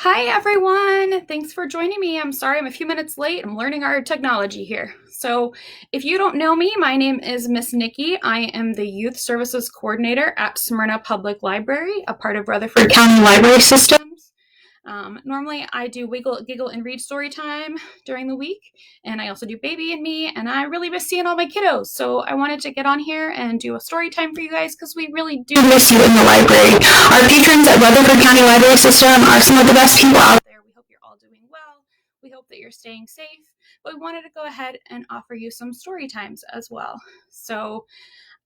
Hi, everyone. Thanks for joining me. I'm sorry I'm a few minutes late. I'm learning our technology here. So, if you don't know me, my name is Miss Nikki. I am the Youth Services Coordinator at Smyrna Public Library, a part of Rutherford County Library Systems. Normally, I do Wiggle, Giggle, and Read story time during the week, and I also do Baby and Me, and I really miss seeing all my kiddos. So I wanted to get on here and do a story time for you guys because we really do miss you in the library. Our patrons at Rutherford County Library System are some of the best people out there. We hope you're all doing well. We hope that you're staying safe, but we wanted to go ahead and offer you some story times as well. So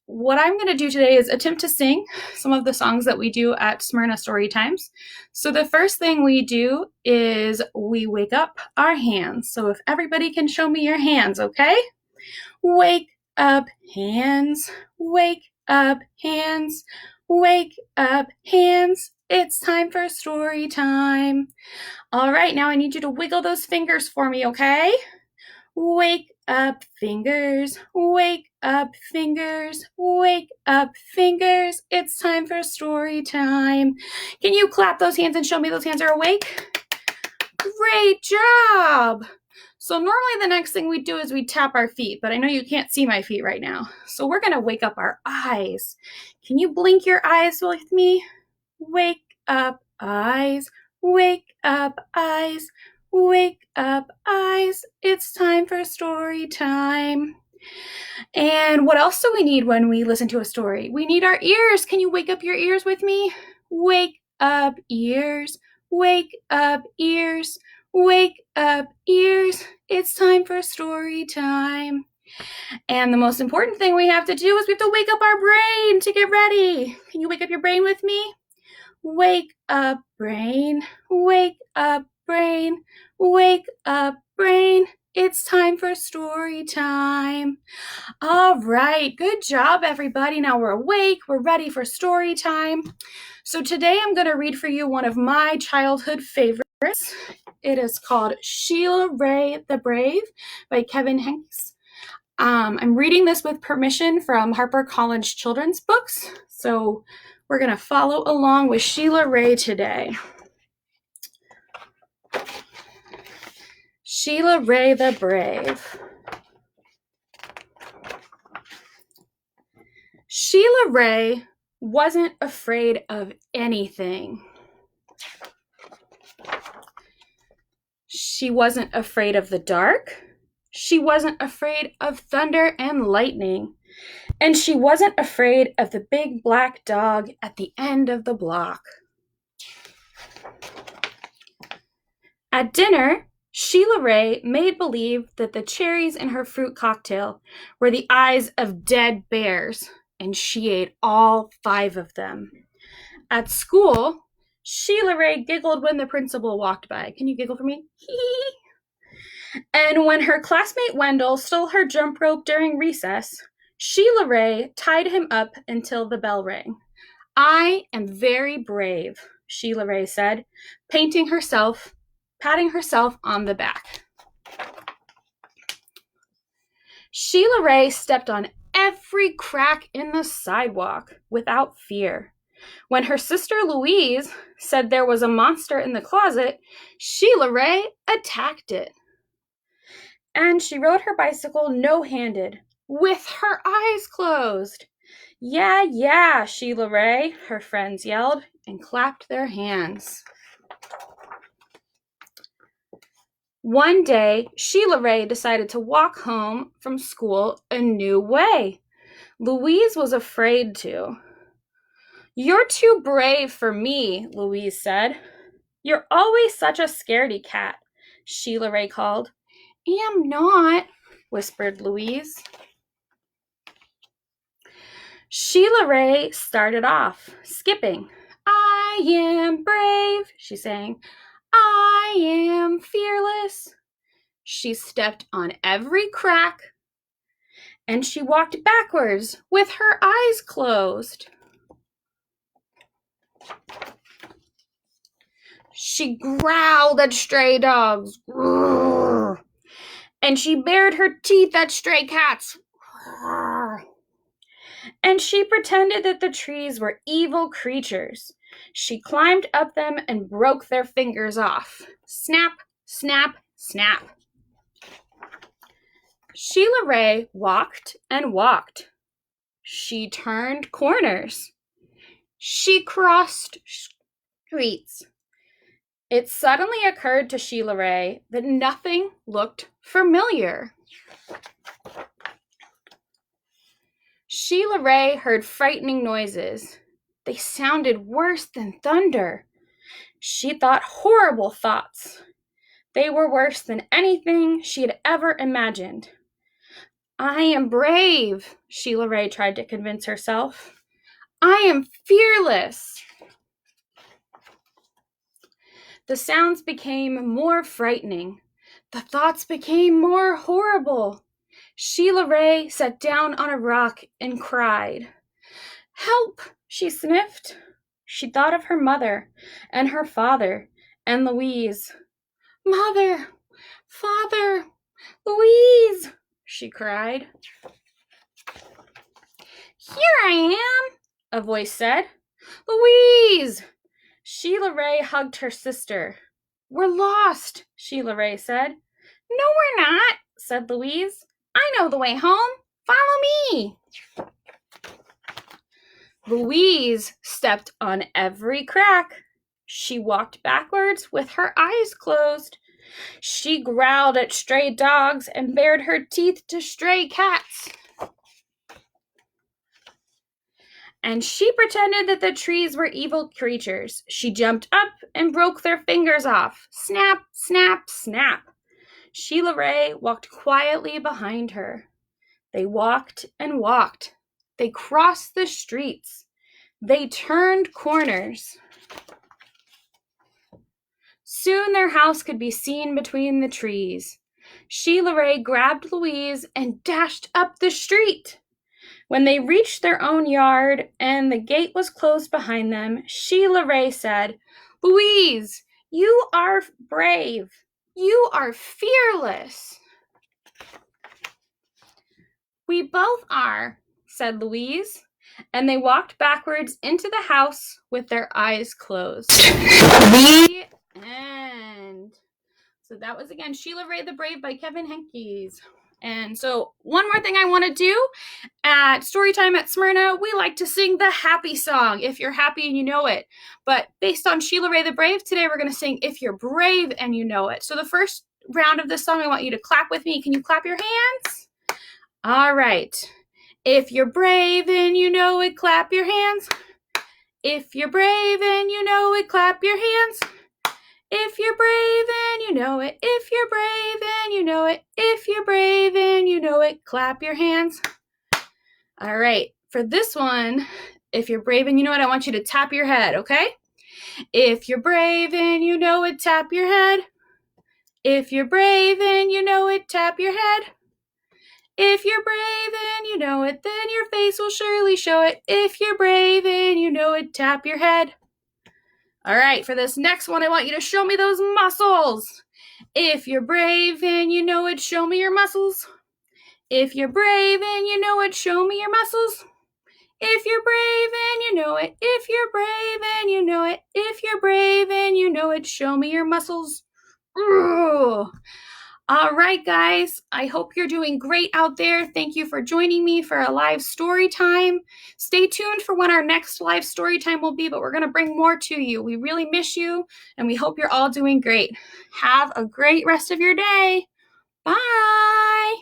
what I'm going to do today is attempt to sing some of the songs that we do at Smyrna Story Times. So the first thing we do is we wake up our hands. So if everybody can show me your hands, okay? Wake up hands, wake up hands, wake up hands. It's time for story time. All right, now I need you to wiggle those fingers for me, okay? Wake up fingers, wake up fingers, wake up fingers. It's time for story time. Can you clap those hands and show me those hands are awake? Great job. So normally the next thing we do is we tap our feet, but I know you can't see my feet right now. So we're going to wake up our eyes. Can you blink your eyes with me? Wake up eyes, wake up eyes. Wake up, eyes. It's time for story time. And what else do we need when we listen to a story? We need our ears. Can you wake up your ears with me? Wake up, ears. Wake up, ears. Wake up, ears. It's time for story time. And the most important thing we have to do is we have to wake up our brain to get ready. Can you wake up your brain with me? Wake up, brain. Wake up, brain. Wake up, brain. It's time for story time. All right, good job, everybody. Now we're awake. We're ready for story time. So today I'm going to read for you one of my childhood favorites. It is called Sheila Ray the Brave by Kevin Henkes. I'm reading this with permission from HarperCollins Children's Books. So we're going to follow along with Sheila Ray today. Sheila Ray the Brave. Sheila Ray wasn't afraid of anything. She wasn't afraid of the dark. She wasn't afraid of thunder and lightning. And she wasn't afraid of the big black dog at the end of the block. At dinner, Sheila Ray made believe that the cherries in her fruit cocktail were the eyes of dead bears, and she ate all 5 of them. At school, Sheila Ray giggled when the principal walked by. Can you giggle for me? And when her classmate Wendell stole her jump rope during recess, Sheila Ray tied him up until the bell rang. I am very brave, Sheila Ray said, patting herself on the back. Sheila Ray stepped on every crack in the sidewalk without fear. When her sister Louise said there was a monster in the closet, Sheila Ray attacked it. And she rode her bicycle no-handed, with her eyes closed. Yeah, yeah, Sheila Ray, her friends yelled and clapped their hands. One day, Sheila Ray decided to walk home from school a new way. Louise was afraid to. You're too brave for me, Louise said. You're always such a scaredy cat, Sheila Ray called. Am not, whispered Louise. Sheila Ray started off, skipping. I am brave, she sang. I am fearless. She stepped on every crack, and she walked backwards with her eyes closed. She growled at stray dogs, and she bared her teeth at stray cats, and she pretended that the trees were evil creatures. She climbed up them and broke their fingers off. Snap, snap, snap. Sheila Ray walked and walked. She turned corners. She crossed streets. It suddenly occurred to Sheila Ray that nothing looked familiar. Sheila Ray heard frightening noises. They sounded worse than thunder. She thought horrible thoughts. They were worse than anything she had ever imagined. I am brave, Sheila Ray tried to convince herself. I am fearless. The sounds became more frightening. The thoughts became more horrible. Sheila Ray sat down on a rock and cried. Help, she sniffed. She thought of her mother and her father and Louise. Mother, Father, Louise, she cried. Here I am, a voice said. Louise! Sheila Ray hugged her sister. We're lost, Sheila Ray said. No, we're not, said Louise. I know the way home. Follow me. Louise stepped on every crack. She walked backwards with her eyes closed. She growled at stray dogs and bared her teeth to stray cats. And she pretended that the trees were evil creatures. She jumped up and broke their fingers off. Snap, snap, snap. Sheila Ray walked quietly behind her. They walked and walked. They crossed the streets. They turned corners. Soon their house could be seen between the trees. Sheila Ray grabbed Louise and dashed up the street. When they reached their own yard and the gate was closed behind them, Sheila Ray said, Louise, you are brave. You are fearless. We both are, said Louise, and they walked backwards into the house with their eyes closed. The end. So that was, again, Sheila Ray the Brave by Kevin Henkes. And so one more thing I want to do at Storytime at Smyrna, we like to sing the happy song, If You're Happy and You Know It. But based on Sheila Ray the Brave, today we're going to sing If You're Brave and You Know It. So the first round of this song, I want you to clap with me. Can you clap your hands? All right. If you're brave and you know it, clap your hands. If you're brave and you know it, clap your hands. If you're brave and you know it, if you're brave and you know it, if you're brave and you know it, clap your hands. All right, for this one, if you're brave and you know it, I want you to tap your head, okay? If you're brave and you know it, tap your head. If you're brave and you know it, tap your head. If you're brave and you know it, then your face will surely show it. If you're brave and you know it, tap your head. All right, for this next one, I want you to show me those muscles. If you're brave and you know it, show me your muscles. If you're brave and you know it, show me your muscles. If you're brave and you know it, if you're brave and you know it, if you're brave and you know it, show me your muscles. Ooh. All right, guys, I hope you're doing great out there. Thank you for joining me for a live story time. Stay tuned for when our next live story time will be, but we're going to bring more to you. We really miss you, and we hope you're all doing great. Have a great rest of your day. Bye.